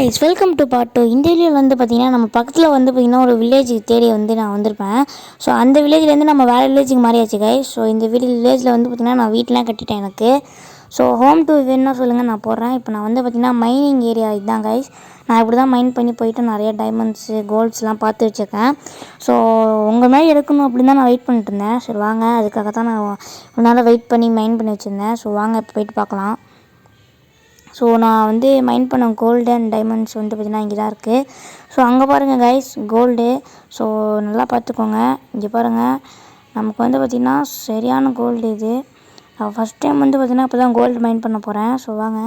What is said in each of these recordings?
Guys welcome to part 2. இந்த வீடியோவில் வந்து பார்த்திங்கன்னா நம்ம பக்கத்தில் வந்து பார்த்திங்கன்னா ஒரு வில்லேஜ் தேடி வந்து நான் வந்திருப்பேன். ஸோ அந்த வில்லேஜ்லேருந்து நம்ம வேறு வில்லேஜுக்கு மாறியாச்சு கைஸ். ஸோ இந்த வில்லேஜில் வந்து பார்த்திங்கன்னா நான் வீட்டெலாம் கட்டிட்டேன் எனக்கு. ஸோ ஹோம் டூர் வேணும்னா சொல்லுங்கள், நான் போடுறேன். இப்போ நான் வந்து பார்த்திங்கன்னா மைனிங் ஏரியா இதுதான் கைஸ். நான் இப்படி தான் மைன் பண்ணி போயிட்டு நிறைய டைமண்ட்ஸு கோல்ட்ஸ்லாம் பார்த்து வச்சுருக்கேன். ஸோ உங்கள் மாதிரி எடுக்கணும் அப்படின்னு தான் நான் வெயிட் பண்ணிட்டு இருந்தேன். சரி வாங்க, அதுக்காக தான் நான் ஒரு நாள் வெயிட் பண்ணி மைன் பண்ணி வச்சுருந்தேன். ஸோ வாங்க இப்போ போயிட்டு பார்க்கலாம். ஸோ நான் வந்து மைன் பண்ண கோல்டு அண்ட் டைமண்ட்ஸ் வந்து பார்த்திங்கன்னா இங்கே தான் இருக்குது. ஸோ அங்கே பாருங்கள் கைஸ், கோல்டு. ஸோ நல்லா பார்த்துக்கோங்க. இங்கே பாருங்கள், நமக்கு வந்து பார்த்திங்கன்னா சரியான கோல்டு இது. ஃபஸ்ட் டைம் வந்து பார்த்திங்கன்னா இப்போ தான் கோல்டு மைன் பண்ண போகிறேன். ஸோ வாங்க.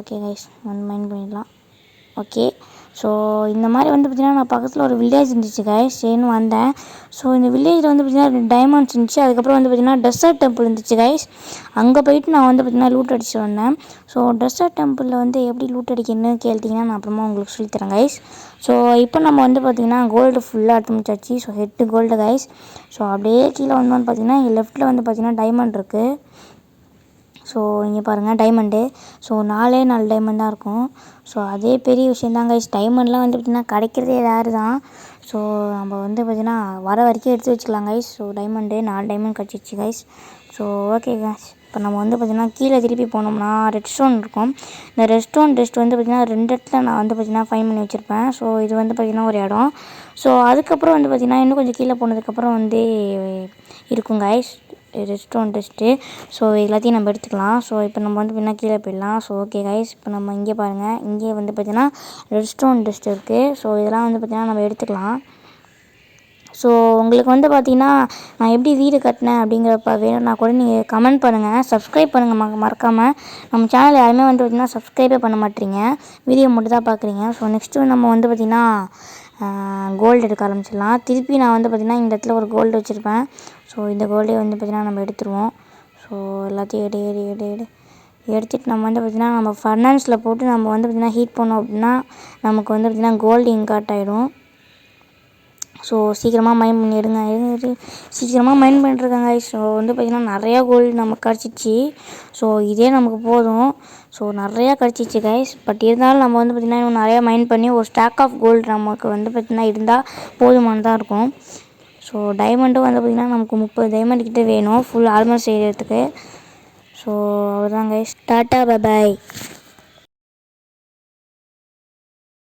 ஓகே கைஸ், வந்து மைன் பண்ணிடலாம். ஓகே. ஸோ இந்த மாதிரி வந்து பார்த்திங்கன்னா நான் பக்கத்தில் ஒரு வில்லேஜ் இருந்துச்சு கைஸ், சரின்னு வந்தேன். ஸோ இந்த வில்லேஜில் வந்து பார்த்திங்கன்னா டைமண்ட்ஸ் இருந்துச்சு. அதுக்கப்புறம் வந்து பார்த்திங்கன்னா டெசர்ட் டெம்பிள் இருந்துச்சு கைஸ். அங்கே போயிட்டு நான் வந்து பார்த்திங்கன்னா லூட் அடிச்சு வந்தேன். ஸோ டெசர்ட் டெம்பிளில் வந்து எப்படி லூட் அடிக்கணும்னு கேட்டிங்கன்னா நான் அப்புறமா உங்களுக்கு சொல்லித்தரேன் கைஸ். ஸோ இப்போ நம்ம வந்து பார்த்திங்கன்னா கோல்டு ஃபுல்லாக எடுத்து முடிச்சாச்சு. So 8 gold guys. ஸோ அப்படியே கீழே வந்தோன்னு பார்த்திங்கன்னா இங்கே லெஃப்ட்டில் வந்து பார்த்திங்கன்னா டைமண்ட் இருக்குது. ஸோ இங்கே பாருங்கள் டைமண்டு. ஸோ 4 டைமண்ட் தான் இருக்கும். ஸோ அதே பெரிய விஷயந்தான் கைஸ். டைமண்ட்லாம் வந்து பார்த்திங்கன்னா கிடைக்கிறதே ரேரு தான். ஸோ நம்ம வந்து பார்த்திங்கன்னா வர வரைக்கும் எடுத்து வச்சுக்கலாம் கைஸ். ஸோ 4 டைமண்ட் கிடச்சிச்சு கைஸ். ஸோ ஓகே கைஸ், இப்போ நம்ம வந்து பார்த்திங்கன்னா கீழே திருப்பி போனோம்னா ரெட் ஸ்டோன் இருக்கும். இந்த ரெட் ஸ்டோன் டெஸ்ட் வந்து பார்த்திங்கன்னா 2 இடத்துல நான் வந்து பார்த்திங்கன்னா ஃபைன் பண்ணி வச்சுருப்பேன். ஸோ இது வந்து பார்த்திங்கன்னா ஒரு இடம். ஸோ அதுக்கப்புறம் வந்து பார்த்திங்கன்னா இன்னும் கொஞ்சம் கீழே போனதுக்கப்புறம் வந்து இருக்கும் guys red stone test. So எல்லாத்தையும் நம்ம எடுத்துக்கலாம். ஸோ இப்போ நம்ம வந்து பின்னா கீழே போயிடலாம். ஸோ ஓகே கைஸ், இப்போ நம்ம இங்கே பாருங்கள், இங்கே வந்து பார்த்திங்கன்னா ரெட் ஸ்டோன் டெஸ்ட் இருக்குது. ஸோ இதெல்லாம் வந்து பார்த்திங்கன்னா நம்ம எடுத்துக்கலாம். ஸோ உங்களுக்கு வந்து பார்த்திங்கன்னா நான் எப்படி வீடு கட்டினேன் அப்படிங்கிறப்ப வேணும்னா கூட நீங்கள் கமெண்ட் பண்ணுங்கள், சப்ஸ்கிரைப் பண்ணுங்கள் மறக்காமல். நம்ம சேனல் யாருமே வந்து பார்த்திங்கன்னா சப்ஸ்கிரைபே பண்ண மாட்டேறீங்க, வீடியோ மட்டும் தான் பார்க்குறீங்க. ஸோ நெக்ஸ்ட்டு நம்ம வந்து பார்த்திங்கன்னா கோல்டு எடுக்க ஆரம்பிச்சிடலாம். திருப்பி நான் வந்து பார்த்திங்கன்னா இந்த இடத்துல ஒரு கோல்டு வச்சுருப்பேன். ஸோ இந்த கோல்டே வந்து பார்த்திங்கன்னா நம்ம எடுத்துருவோம். ஸோ எல்லாத்தையும் எடுத்துகிட்டு நம்ம வந்து பார்த்திங்கன்னா நம்ம ஃபர்னான்ஸில் போட்டு நம்ம வந்து பார்த்திங்கன்னா ஹீட் பண்ணோம் அப்படின்னா நமக்கு வந்து பார்த்திங்கன்னா கோல்டு இங்காட் ஆகிடும். ஸோ சீக்கிரமாக மைன் பண்ணி எடுங்க சீக்கிரமாக மைன் பண்ணிட்டுருக்காங்க. ஸோ வந்து பார்த்திங்கன்னா நிறையா கோல்டு நமக்கு கிடச்சிச்சு. ஸோ இதே நமக்கு போதும். ஸோ நிறையா கிடச்சிச்சு கைஸ். பட் இருந்தாலும் நம்ம வந்து பார்த்திங்கன்னா இன்னும் நிறையா மைன் பண்ணி ஒரு ஸ்டாக் ஆஃப் கோல்டு நமக்கு வந்து பார்த்திங்கன்னா இருந்தால் போதுமானதாக இருக்கும். ஸோ டைமண்டும் வந்து பார்த்திங்கன்னா நமக்கு 30 டைமண்ட் கிட்டே வேணும் ஃபுல் ஆல்மோஸ்ட் செய்கிறதுக்கு. ஸோ அவ்வளோதான் கைஸ், டாட்டா பை பாய்.